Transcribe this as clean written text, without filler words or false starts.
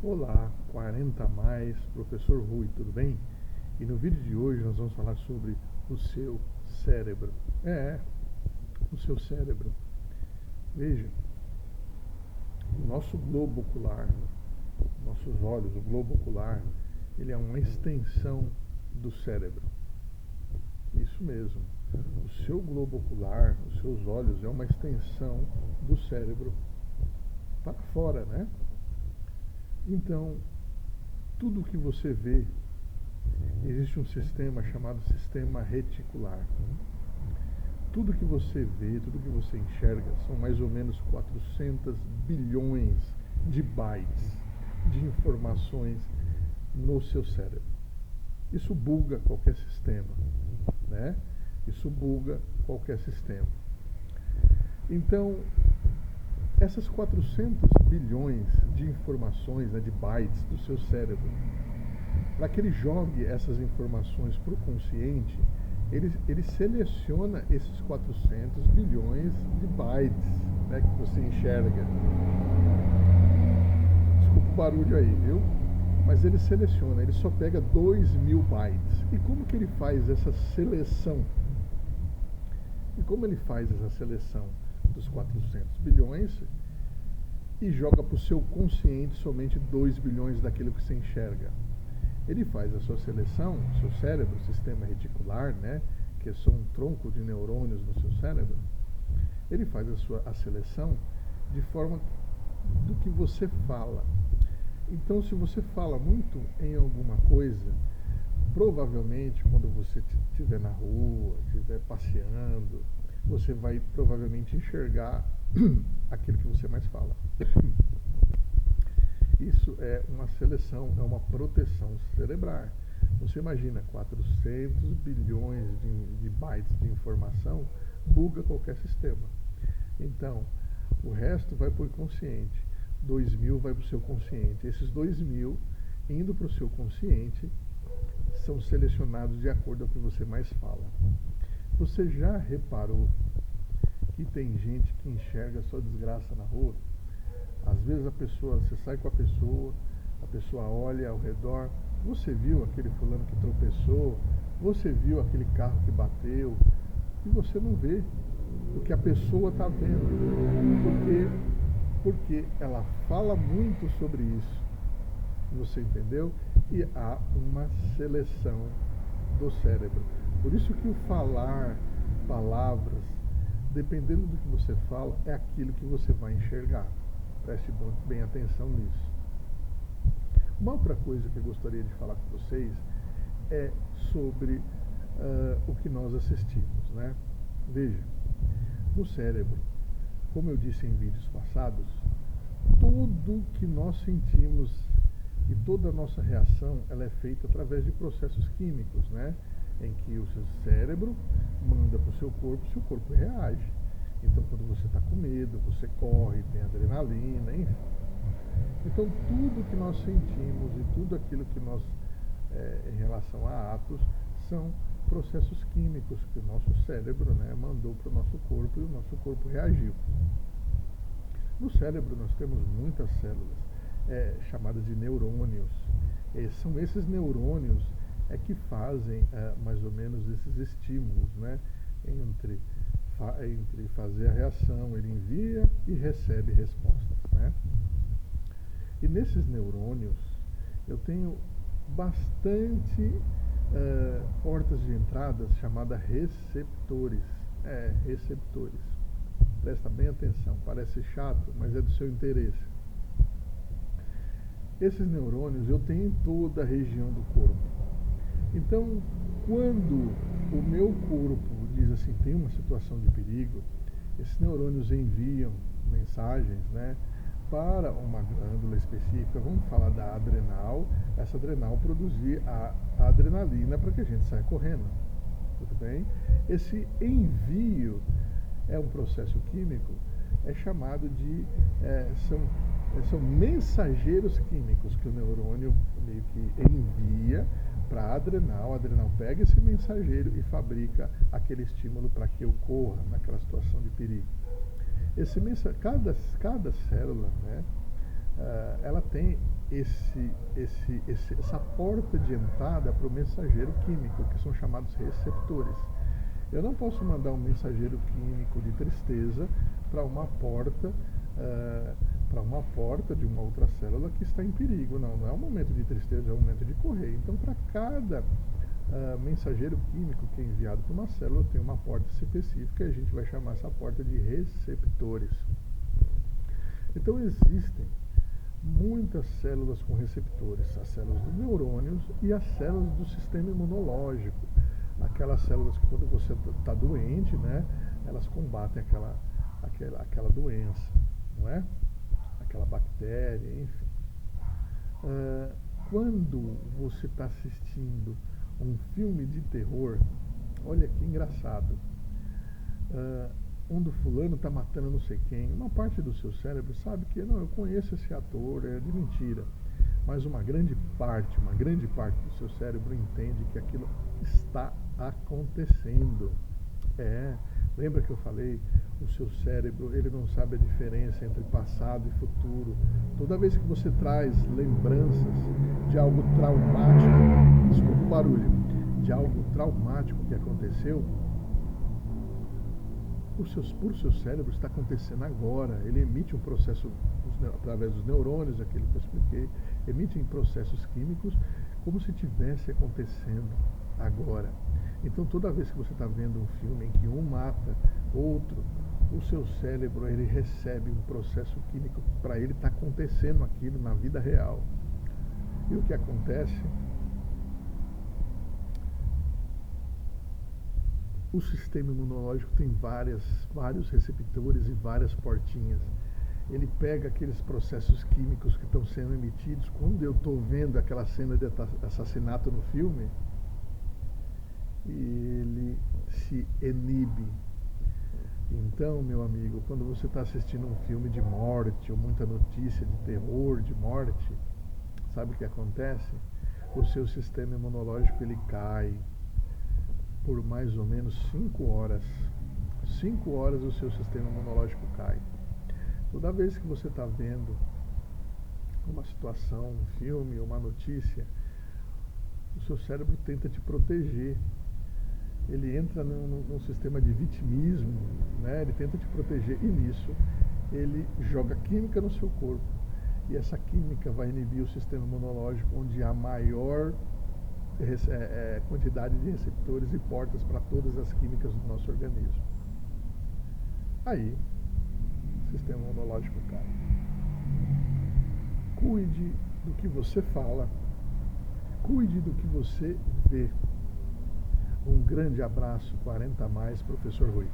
Olá, 40 mais, professor Rui, tudo bem? E no vídeo de hoje nós vamos falar sobre o seu cérebro. O seu cérebro. Veja, o nosso globo ocular, nossos olhos, o globo ocular, ele é uma extensão do cérebro. Isso mesmo. O seu globo ocular, os seus olhos, é uma extensão do cérebro para fora, né? Então, tudo que você vê, existe um sistema chamado sistema reticular. Tudo que você vê, tudo que você enxerga, são mais ou menos 400 bilhões de bytes de informações no seu cérebro. Isso buga qualquer sistema, né? Isso buga qualquer sistema. Então, essas 400 bilhões de informações, né, de bytes do seu cérebro, para que ele jogue essas informações para o consciente, ele seleciona esses 400 bilhões de bytes, né, que você enxerga. Desculpa o barulho aí, viu? Mas ele seleciona, ele só pega 2.000 bytes. E como que ele faz essa seleção? E como ele faz essa seleção dos 400 bilhões e joga para o seu consciente somente 2 bilhões daquilo que você enxerga? Ele faz a sua seleção, seu cérebro, sistema reticular, né, que é só um tronco de neurônios no seu cérebro. Ele faz a seleção de forma do que você fala. Então, se você fala muito em alguma coisa, provavelmente quando você estiver na rua, estiver passeando, você vai provavelmente enxergar aquilo que você mais fala. Isso é uma seleção, é uma proteção cerebral. Você imagina, 400 bilhões de bytes de informação buga qualquer sistema. Então, o resto vai para o inconsciente. 2.000 vai para o seu consciente. Esses 2.000, indo para o seu consciente, são selecionados de acordo com o que você mais fala. Você já reparou que tem gente que enxerga só desgraça na rua? Às vezes você sai com a pessoa olha ao redor, você viu aquele fulano que tropeçou, você viu aquele carro que bateu, e você não vê o que a pessoa está vendo. Porque ela fala muito sobre isso. Você entendeu? E há uma seleção do cérebro. Por isso que o falar palavras, dependendo do que você fala, é aquilo que você vai enxergar. Preste bem atenção nisso. Uma outra coisa que eu gostaria de falar com vocês é sobre o que nós assistimos, né? Veja, no cérebro, como eu disse em vídeos passados, tudo que nós sentimos e toda a nossa reação, ela é feita através de processos químicos, né? Em que o seu cérebro manda para o seu corpo reage. Então, quando você está com medo, você corre, tem adrenalina, enfim. Então, tudo que nós sentimos e tudo aquilo que nós, em relação a atos, são processos químicos que o nosso cérebro, né, mandou para o nosso corpo e o nosso corpo reagiu. No cérebro nós temos muitas células chamadas de neurônios. São esses neurônios que fazem mais ou menos esses estímulos, né, entre fazer a reação, ele envia e recebe respostas, né? E nesses neurônios eu tenho bastante portas de entrada chamadas receptores. Receptores. Presta bem atenção, parece chato, mas é do seu interesse. Esses neurônios eu tenho em toda a região do corpo. Então, quando o meu corpo diz assim, tem uma situação de perigo, esses neurônios enviam mensagens, né, para uma glândula específica, vamos falar da adrenal, essa adrenal produzir a adrenalina para que a gente saia correndo, tudo bem? Esse envio é um processo químico, é chamado de, são mensageiros químicos que o neurônio meio que envia para a adrenal pega esse mensageiro e fabrica aquele estímulo para que eu corra naquela situação de perigo. Cada célula, né, ela tem essa porta de entrada para o mensageiro químico, que são chamados receptores. Eu não posso mandar um mensageiro químico de tristeza para uma porta de uma outra célula que está em perigo. Não é um momento de tristeza, é um momento de correr. Então, para cada mensageiro químico que é enviado para uma célula, tem uma porta específica e a gente vai chamar essa porta de receptores. Então, existem muitas células com receptores, as células dos neurônios e as células do sistema imunológico. Aquelas células que quando você está doente, né, elas combatem aquela doença, não é? Aquela bactéria, enfim. Quando você está assistindo um filme de terror, olha que engraçado, onde o fulano está matando não sei quem, uma parte do seu cérebro sabe que não, eu conheço esse ator, é de mentira, mas uma grande parte do seu cérebro entende que aquilo está acontecendo. Lembra que eu falei, o seu cérebro, ele não sabe a diferença entre passado e futuro. Toda vez que você traz lembranças de algo traumático, desculpa o barulho, de algo traumático que aconteceu, por seu cérebro está acontecendo agora. Ele emite um processo através dos neurônios, aquele que eu expliquei, emite processos químicos como se estivesse acontecendo agora. Então, toda vez que você está vendo um filme em que um mata outro, o seu cérebro ele recebe um processo químico, para ele está acontecendo aquilo na vida real. E o que acontece? O sistema imunológico tem vários receptores e várias portinhas. Ele pega aqueles processos químicos que estão sendo emitidos. Quando eu estou vendo aquela cena de assassinato no filme, e ele se inibe. Então, meu amigo, quando você está assistindo um filme de morte ou muita notícia de terror, de morte, sabe o que acontece? O seu sistema imunológico ele cai por mais ou menos 5 horas. 5 horas o seu sistema imunológico cai. Toda vez que você está vendo uma situação, um filme, uma notícia, o seu cérebro tenta te proteger. Ele entra num sistema de vitimismo, né? Ele tenta te proteger e nisso ele joga química no seu corpo. E essa química vai inibir o sistema imunológico, onde há maior quantidade de receptores e portas para todas as químicas do nosso organismo. Aí, o sistema imunológico cai. Cuide do que você fala, cuide do que você vê. Um grande abraço, 40 a mais, professor Rui.